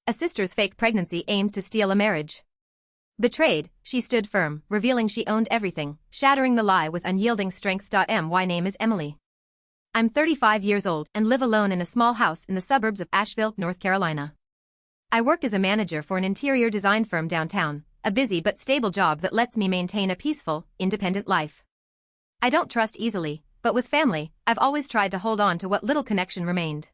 A sister's fake pregnancy aimed to steal a marriage. Betrayed, she stood firm, revealing she owned everything, shattering the lie with unyielding strength. My name is Emily. I'm 35 years old and live alone in a small house in the suburbs of Asheville, North Carolina. I work as a manager for an interior design firm downtown, a busy but stable job that lets me maintain a peaceful, independent life. I don't trust easily, but with family, I've always tried to hold on to what little connection remained.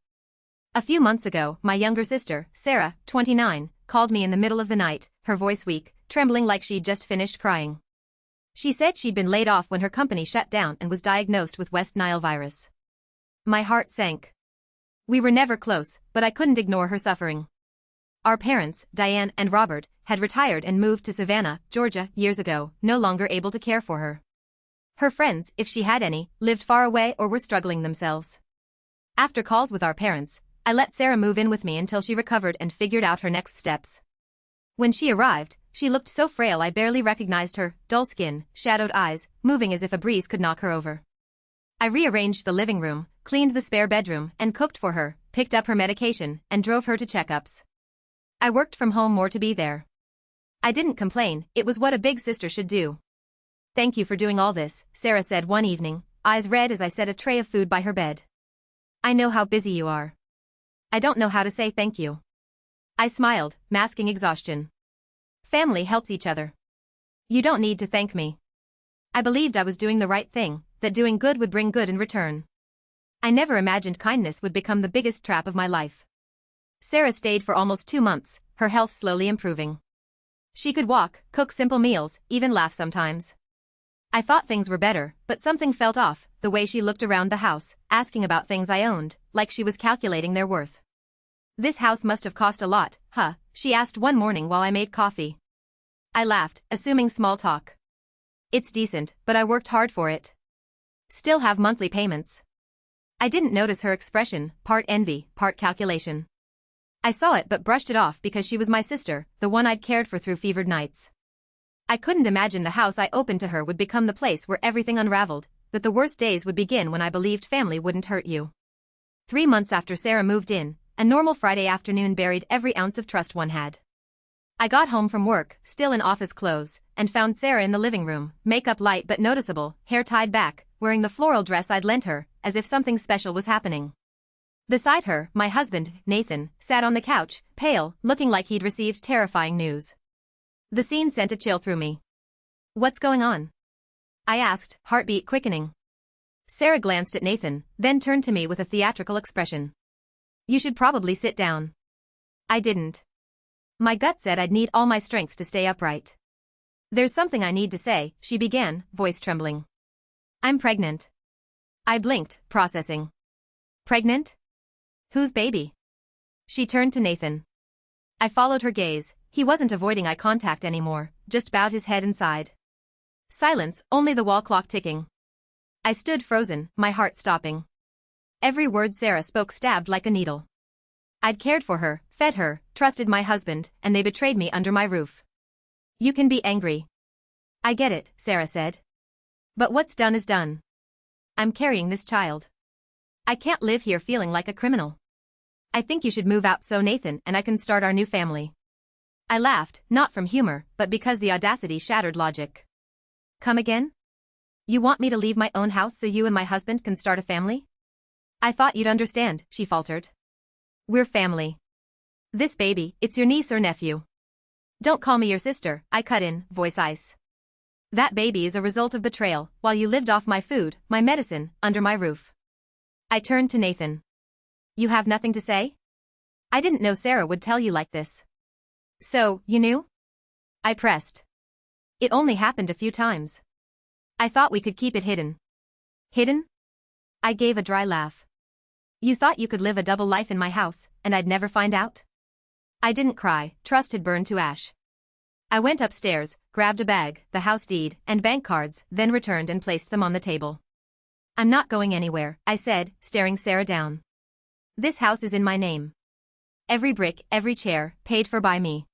A few months ago, my younger sister, Sarah, 29, called me in the middle of the night, her voice weak, trembling like she'd just finished crying. She said she'd been laid off when her company shut down and was diagnosed with West Nile virus. My heart sank. We were never close, but I couldn't ignore her suffering. Our parents, Diane and Robert, had retired and moved to Savannah, Georgia, years ago, no longer able to care for her. Her friends, if she had any, lived far away or were struggling themselves. After calls with our parents, I let Sarah move in with me until she recovered and figured out her next steps. When she arrived, she looked so frail I barely recognized her, dull skin, shadowed eyes, moving as if a breeze could knock her over. I rearranged the living room, cleaned the spare bedroom, and cooked for her, picked up her medication, and drove her to checkups. I worked from home more to be there. I didn't complain, it was what a big sister should do. Thank you for doing all this, Sarah said one evening, eyes red as I set a tray of food by her bed. I know how busy you are. I don't know how to say thank you. I smiled, masking exhaustion. Family helps each other. You don't need to thank me. I believed I was doing the right thing, that doing good would bring good in return. I never imagined kindness would become the biggest trap of my life. Sarah stayed for almost 2 months, her health slowly improving. She could walk, cook simple meals, even laugh sometimes. I thought things were better, but something felt off, the way she looked around the house, asking about things I owned, like she was calculating their worth. This house must have cost a lot, huh? She asked one morning while I made coffee. I laughed, assuming small talk. It's decent, but I worked hard for it. Still have monthly payments. I didn't notice her expression, part envy, part calculation. I saw it but brushed it off because she was my sister, the one I'd cared for through fevered nights. I couldn't imagine the house I opened to her would become the place where everything unraveled, that the worst days would begin when I believed family wouldn't hurt you. 3 months after Sarah moved in, a normal Friday afternoon buried every ounce of trust one had. I got home from work, still in office clothes, and found Sarah in the living room, makeup light but noticeable, hair tied back, wearing the floral dress I'd lent her, as if something special was happening. Beside her, my husband, Nathan, sat on the couch, pale, looking like he'd received terrifying news. The scene sent a chill through me. What's going on? I asked, heartbeat quickening. Sarah glanced at Nathan, then turned to me with a theatrical expression. You should probably sit down. I didn't. My gut said I'd need all my strength to stay upright. There's something I need to say, she began, voice trembling. I'm pregnant. I blinked, processing. Pregnant? Whose baby? She turned to Nathan. I followed her gaze. He wasn't avoiding eye contact anymore, just bowed his head and sighed. Silence, only the wall clock ticking. I stood frozen, my heart stopping. Every word Sarah spoke stabbed like a needle. I'd cared for her, fed her, trusted my husband, and they betrayed me under my roof. You can be angry. I get it, Sarah said. But what's done is done. I'm carrying this child. I can't live here feeling like a criminal. I think you should move out so Nathan and I can start our new family. I laughed, not from humor, but because the audacity shattered logic. Come again? You want me to leave my own house so you and my husband can start a family? I thought you'd understand, she faltered. We're family. This baby, it's your niece or nephew. Don't call me your sister, I cut in, voice ice. That baby is a result of betrayal, while you lived off my food, my medicine, under my roof. I turned to Nathan. You have nothing to say? I didn't know Sarah would tell you like this. So, you knew? I pressed. It only happened a few times. I thought we could keep it hidden. Hidden? I gave a dry laugh. You thought you could live a double life in my house, and I'd never find out? I didn't cry, trust had burned to ash. I went upstairs, grabbed a bag, the house deed, and bank cards, then returned and placed them on the table. I'm not going anywhere, I said, staring Sarah down. This house is in my name. Every brick, every chair, paid for by me.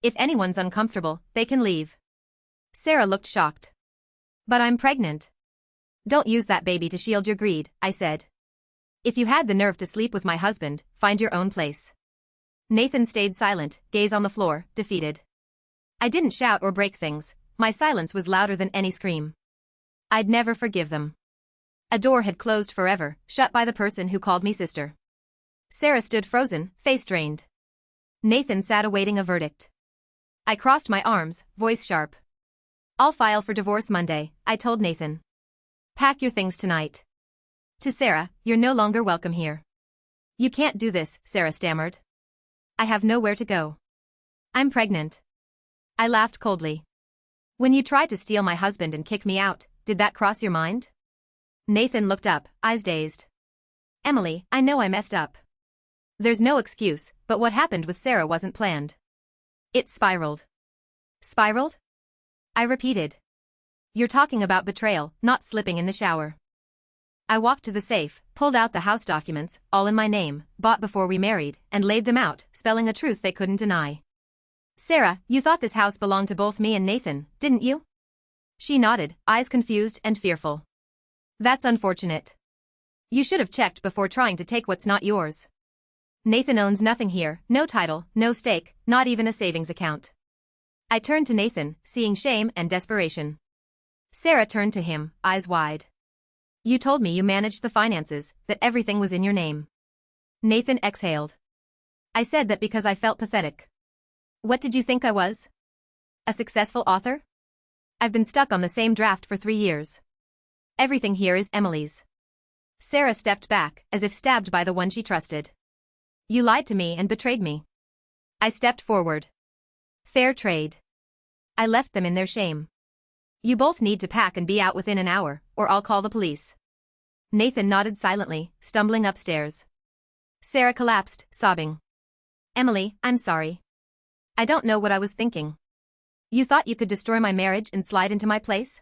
If anyone's uncomfortable, they can leave. Sarah looked shocked. But I'm pregnant. Don't use that baby to shield your greed, I said. If you had the nerve to sleep with my husband, find your own place. Nathan stayed silent, gaze on the floor, defeated. I didn't shout or break things, my silence was louder than any scream. I'd never forgive them. A door had closed forever, shut by the person who called me sister. Sarah stood frozen, face drained. Nathan sat awaiting a verdict. I crossed my arms, voice sharp. I'll file for divorce Monday, I told Nathan. Pack your things tonight. To Sarah, you're no longer welcome here. You can't do this, Sarah stammered. I have nowhere to go. I'm pregnant. I laughed coldly. When you tried to steal my husband and kick me out, did that cross your mind? Nathan looked up, eyes dazed. Emily, I know I messed up. There's no excuse, but what happened with Sarah wasn't planned. It spiraled. Spiraled? I repeated. You're talking about betrayal, not slipping in the shower. I walked to the safe, pulled out the house documents, all in my name, bought before we married, and laid them out, spelling a truth they couldn't deny. Sarah, you thought this house belonged to both me and Nathan, didn't you? She nodded, eyes confused and fearful. That's unfortunate. You should have checked before trying to take what's not yours. Nathan owns nothing here, no title, no stake, not even a savings account. I turned to Nathan, seeing shame and desperation. Sarah turned to him, eyes wide. You told me you managed the finances, that everything was in your name. Nathan exhaled. I said that because I felt pathetic. What did you think I was? A successful author? I've been stuck on the same draft for 3 years. Everything here is Emily's. Sarah stepped back, as if stabbed by the one she trusted. You lied to me and betrayed me. I stepped forward. Fair trade. I left them in their shame. You both need to pack and be out within an hour, or I'll call the police. Nathan nodded silently, stumbling upstairs. Sarah collapsed, sobbing. Emily, I'm sorry. I don't know what I was thinking. You thought you could destroy my marriage and slide into my place?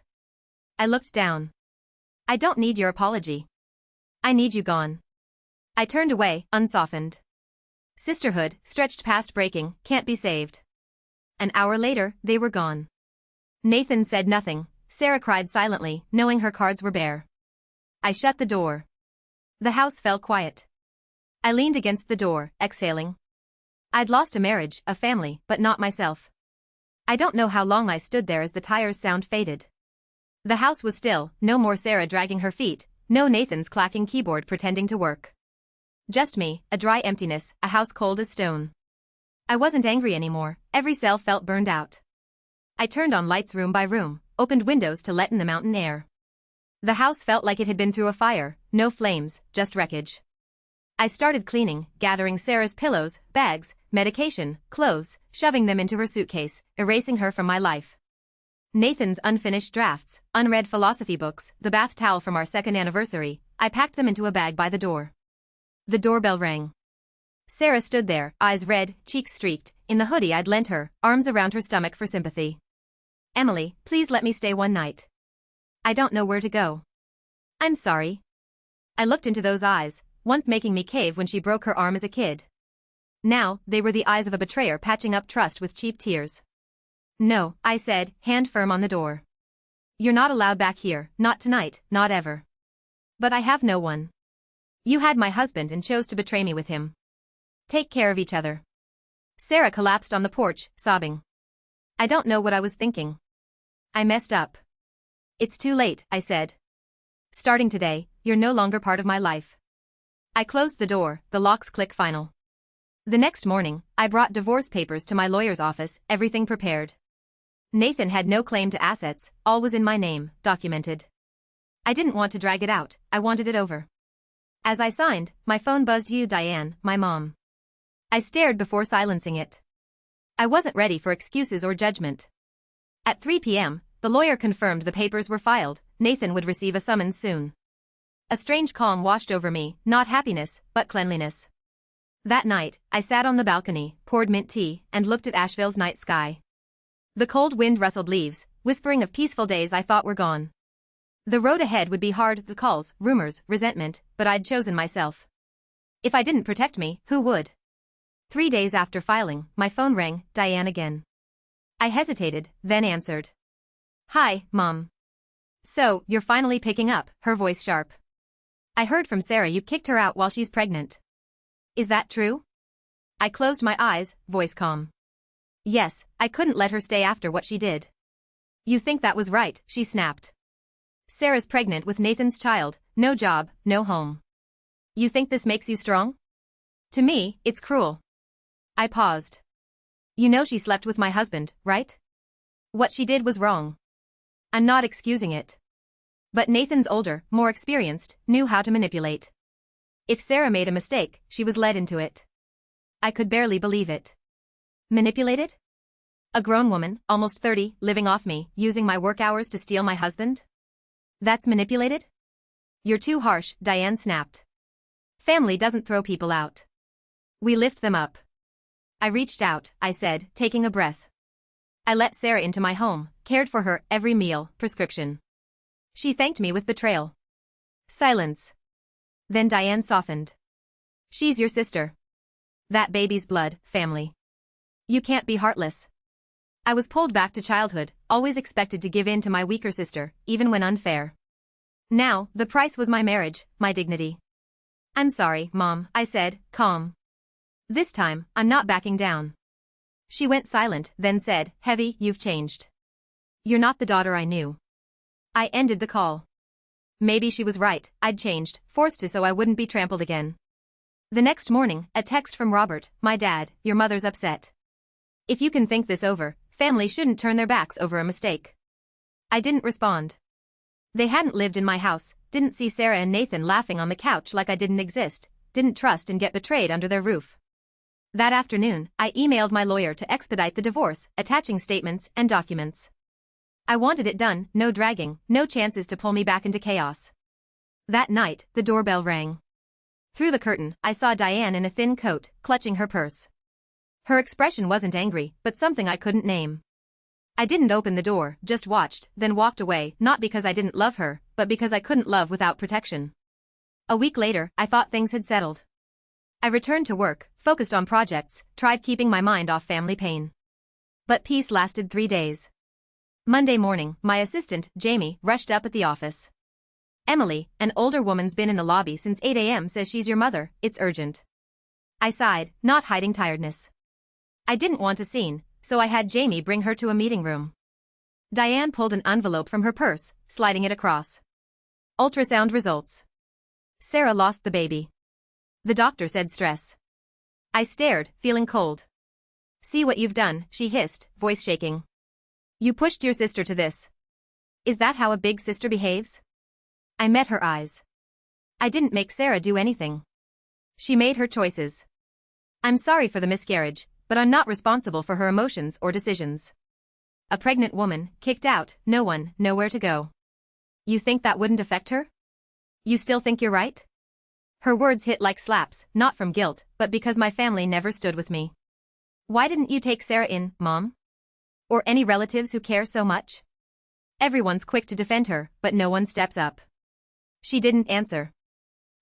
I looked down. I don't need your apology. I need you gone. I turned away, unsoftened. Sisterhood, stretched past breaking, can't be saved. An hour later, they were gone. Nathan said nothing, Sarah cried silently, knowing her cards were bare. I shut the door. The house fell quiet. I leaned against the door, exhaling. I'd lost a marriage, a family, but not myself. I don't know how long I stood there as the tires sound faded. The house was still, no more Sarah dragging her feet, no Nathan's clacking keyboard pretending to work. Just me, a dry emptiness, a house cold as stone. I wasn't angry anymore, every cell felt burned out. I turned on lights room by room, opened windows to let in the mountain air. The house felt like it had been through a fire, no flames, just wreckage. I started cleaning, gathering Sarah's pillows, bags, medication, clothes, shoving them into her suitcase, erasing her from my life. Nathan's unfinished drafts, unread philosophy books, the bath towel from our second anniversary, I packed them into a bag by the door. The doorbell rang. Sarah stood there, eyes red, cheeks streaked, in the hoodie I'd lent her, arms around her stomach for sympathy. Emily, please let me stay one night. I don't know where to go. I'm sorry. I looked into those eyes, once making me cave when she broke her arm as a kid. Now, they were the eyes of a betrayer patching up trust with cheap tears. No, I said, hand firm on the door. You're not allowed back here, not tonight, not ever. But I have no one. You had my husband and chose to betray me with him. Take care of each other. Sarah collapsed on the porch, sobbing. I don't know what I was thinking. I messed up. It's too late, I said. Starting today, you're no longer part of my life. I closed the door, the locks click final. The next morning, I brought divorce papers to my lawyer's office, everything prepared. Nathan had no claim to assets, all was in my name, documented. I didn't want to drag it out, I wanted it over. As I signed, my phone buzzed. You, Diane, my mom. I stared before silencing it. I wasn't ready for excuses or judgment. At 3 p.m., the lawyer confirmed the papers were filed, Nathan would receive a summons soon. A strange calm washed over me, not happiness, but cleanliness. That night, I sat on the balcony, poured mint tea, and looked at Asheville's night sky. The cold wind rustled leaves, whispering of peaceful days I thought were gone. The road ahead would be hard, the calls, rumors, resentment, but I'd chosen myself. If I didn't protect me, who would? 3 days after filing, my phone rang, Diane again. I hesitated, then answered. Hi, Mom. So, you're finally picking up, her voice sharp. I heard from Sarah you kicked her out while she's pregnant. Is that true? I closed my eyes, voice calm. Yes, I couldn't let her stay after what she did. You think that was right, she snapped. Sarah's pregnant with Nathan's child, no job, no home. You think this makes you strong? To me, it's cruel. I paused. You know she slept with my husband, right? What she did was wrong. I'm not excusing it. But Nathan's older, more experienced, knew how to manipulate. If Sarah made a mistake, she was led into it. I could barely believe it. Manipulated? A grown woman, almost 30, living off me, using my work hours to steal my husband? That's manipulated? You're too harsh, Diane snapped. Family doesn't throw people out. We lift them up. I reached out, I said, taking a breath. I let Sarah into my home, cared for her, every meal, prescription. She thanked me with betrayal. Silence. Then Diane softened. She's your sister. That baby's blood, family. You can't be heartless. I was pulled back to childhood, always expected to give in to my weaker sister, even when unfair. Now, the price was my marriage, my dignity. I'm sorry, Mom, I said, calm. This time, I'm not backing down. She went silent, then said, heavy, you've changed. You're not the daughter I knew. I ended the call. Maybe she was right, I'd changed, forced to so I wouldn't be trampled again. The next morning, a text from Robert, my dad, your mother's upset. If you can think this over, family shouldn't turn their backs over a mistake. I didn't respond. They hadn't lived in my house, didn't see Sarah and Nathan laughing on the couch like I didn't exist, didn't trust and get betrayed under their roof. That afternoon, I emailed my lawyer to expedite the divorce, attaching statements and documents. I wanted it done, no dragging, no chances to pull me back into chaos. That night, the doorbell rang. Through the curtain, I saw Diane in a thin coat, clutching her purse. Her expression wasn't angry, but something I couldn't name. I didn't open the door, just watched, then walked away, not because I didn't love her, but because I couldn't love without protection. A week later, I thought things had settled. I returned to work, focused on projects, tried keeping my mind off family pain. But peace lasted 3 days. Monday morning, my assistant, Jamie, rushed up at the office. Emily, an older woman's been in the lobby since 8 a.m. says she's your mother, it's urgent. I sighed, not hiding tiredness. I didn't want a scene, so I had Jamie bring her to a meeting room. Diane pulled an envelope from her purse, sliding it across. Ultrasound results. Sarah lost the baby. The doctor said stress. I stared, feeling cold. See what you've done, she hissed, voice shaking. You pushed your sister to this. Is that how a big sister behaves? I met her eyes. I didn't make Sarah do anything. She made her choices. I'm sorry for the miscarriage, but I'm not responsible for her emotions or decisions. A pregnant woman, kicked out, no one, nowhere to go. You think that wouldn't affect her? You still think you're right? Her words hit like slaps, not from guilt, but because my family never stood with me. Why didn't you take Sarah in, Mom? Or any relatives who care so much? Everyone's quick to defend her, but no one steps up. She didn't answer.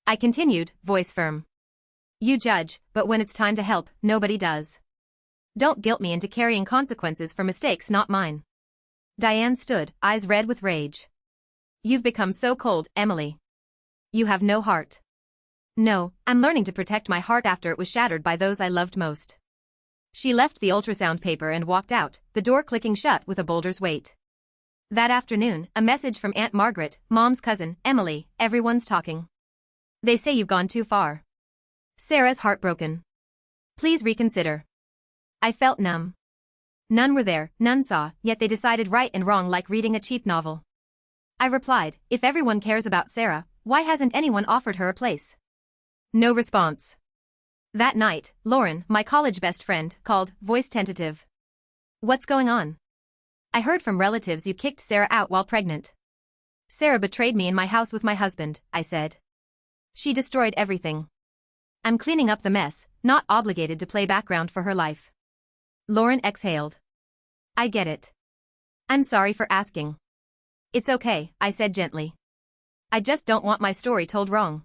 I continued, voice firm. You judge, but when it's time to help, nobody does. Don't guilt me into carrying consequences for mistakes not mine. Diane stood, eyes red with rage. You've become so cold, Emily. You have no heart. No, I'm learning to protect my heart after it was shattered by those I loved most. She left the ultrasound paper and walked out, the door clicking shut with a boulder's weight. That afternoon, a message from Aunt Margaret, Mom's cousin, Emily, everyone's talking. They say you've gone too far. Sarah's heartbroken. Please reconsider. I felt numb. None were there, none saw, yet they decided right and wrong like reading a cheap novel. I replied, if everyone cares about Sarah, why hasn't anyone offered her a place? No response. That night, Lauren, my college best friend, called, voice tentative. What's going on? I heard from relatives you kicked Sarah out while pregnant. Sarah betrayed me in my house with my husband, I said. She destroyed everything. I'm cleaning up the mess, not obligated to play background for her life. Lauren exhaled. I get it. I'm sorry for asking. It's okay, I said gently. I just don't want my story told wrong.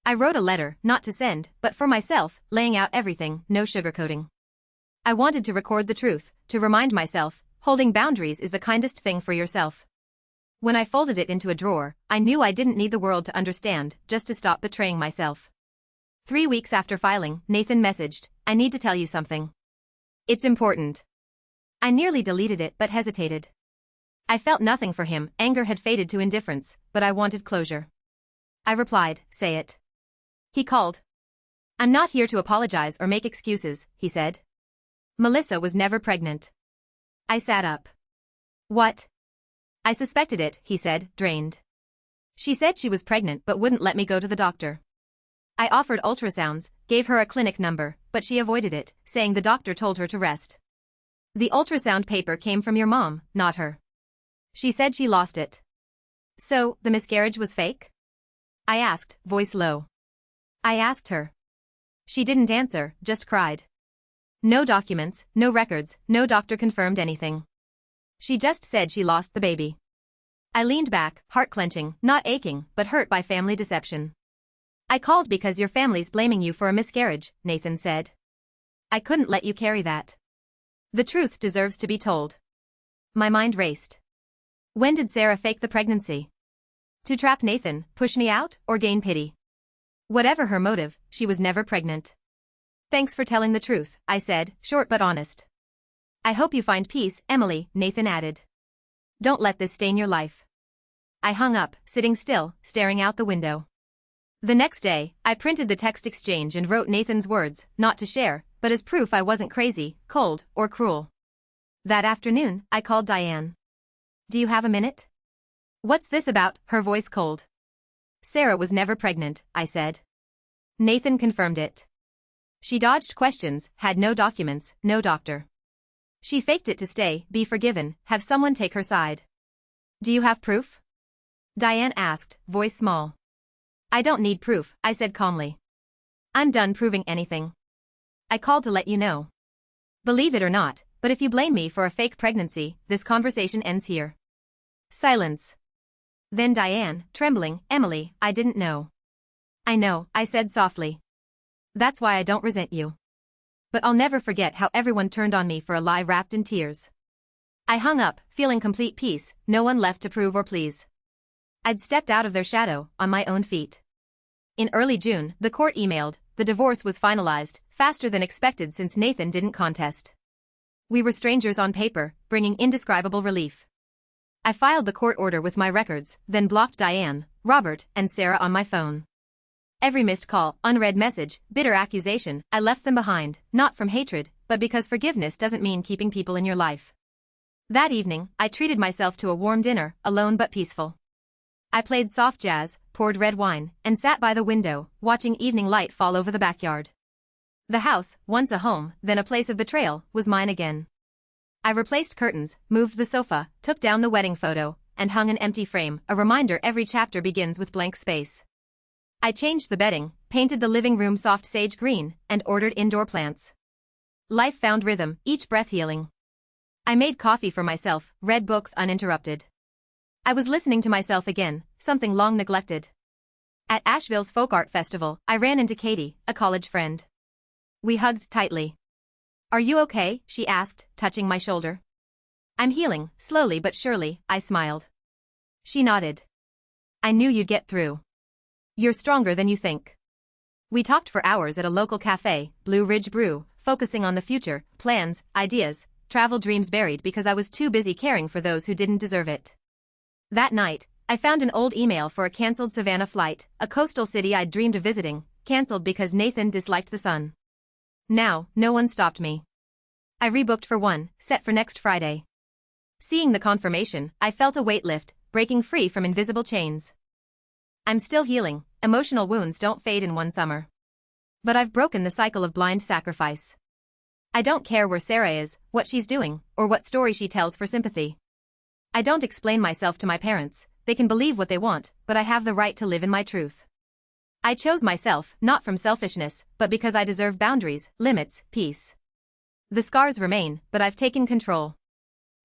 I wrote a letter, not to send, but for myself, laying out everything, no sugarcoating. I wanted to record the truth, to remind myself, holding boundaries is the kindest thing for yourself. When I folded it into a drawer, I knew I didn't need the world to understand, just to stop betraying myself. 3 weeks after filing, Nathan messaged, I need to tell you something. It's important. I nearly deleted it but hesitated. I felt nothing for him, anger had faded to indifference, but I wanted closure. I replied, say it. He called. I'm not here to apologize or make excuses, he said. Melissa was never pregnant. I sat up. What? I suspected it, he said, drained. She said she was pregnant but wouldn't let me go to the doctor. I offered ultrasounds, gave her a clinic number, but she avoided it, saying the doctor told her to rest. The ultrasound paper came from your mom, not her. She said she lost it. So, the miscarriage was fake? I asked, voice low. I asked her. She didn't answer, just cried. No documents, no records, no doctor confirmed anything. She just said she lost the baby. I leaned back, heart clenching, not aching, but hurt by family deception. I called because your family's blaming you for a miscarriage, Nathan said. I couldn't let you carry that. The truth deserves to be told. My mind raced. When did Sarah fake the pregnancy? To trap Nathan, push me out, or gain pity? Whatever her motive, she was never pregnant. Thanks for telling the truth, I said, short but honest. I hope you find peace, Emily, Nathan added. Don't let this stain your life. I hung up, sitting still, staring out the window. The next day, I printed the text exchange and wrote Nathan's words, not to share, but as proof I wasn't crazy, cold, or cruel. That afternoon, I called Diane. Do you have a minute? What's this about? Her voice cold. Sarah was never pregnant, I said. Nathan confirmed it. She dodged questions, had no documents, no doctor. She faked it to stay, be forgiven, have someone take her side. Do you have proof? Diane asked, voice small. I don't need proof, I said calmly. I'm done proving anything. I called to let you know. Believe it or not, but if you blame me for a fake pregnancy, this conversation ends here. Silence. Then Diane, trembling, Emily, I didn't know. I know, I said softly. That's why I don't resent you. But I'll never forget how everyone turned on me for a lie wrapped in tears. I hung up, feeling complete peace, no one left to prove or please. I'd stepped out of their shadow, on my own feet. In early June, the court emailed, the divorce was finalized, faster than expected since Nathan didn't contest. We were strangers on paper, bringing indescribable relief. I filed the court order with my records, then blocked Diane, Robert, and Sarah on my phone. Every missed call, unread message, bitter accusation, I left them behind, not from hatred, but because forgiveness doesn't mean keeping people in your life. That evening, I treated myself to a warm dinner, alone but peaceful. I played soft jazz, poured red wine, and sat by the window, watching evening light fall over the backyard. The house, once a home, then a place of betrayal, was mine again. I replaced curtains, moved the sofa, took down the wedding photo, and hung an empty frame, a reminder every chapter begins with blank space. I changed the bedding, painted the living room soft sage green, and ordered indoor plants. Life found rhythm, each breath healing. I made coffee for myself, read books uninterrupted. I was listening to myself again, something long neglected. At Asheville's Folk Art Festival, I ran into Katie, a college friend. We hugged tightly. Are you okay? She asked, touching my shoulder. I'm healing, slowly but surely, I smiled. She nodded. I knew you'd get through. You're stronger than you think. We talked for hours at a local cafe, Blue Ridge Brew, focusing on the future, plans, ideas, travel dreams buried because I was too busy caring for those who didn't deserve it. That night, I found an old email for a cancelled Savannah flight, a coastal city I'd dreamed of visiting, cancelled because Nathan disliked the sun. Now, no one stopped me. I rebooked for one, set for next Friday. Seeing the confirmation, I felt a weight lift, breaking free from invisible chains. I'm still healing, emotional wounds don't fade in one summer. But I've broken the cycle of blind sacrifice. I don't care where Sarah is, what she's doing, or what story she tells for sympathy. I don't explain myself to my parents, they can believe what they want, but I have the right to live in my truth. I chose myself, not from selfishness, but because I deserve boundaries, limits, peace. The scars remain, but I've taken control.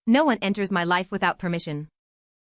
No one enters my life without permission.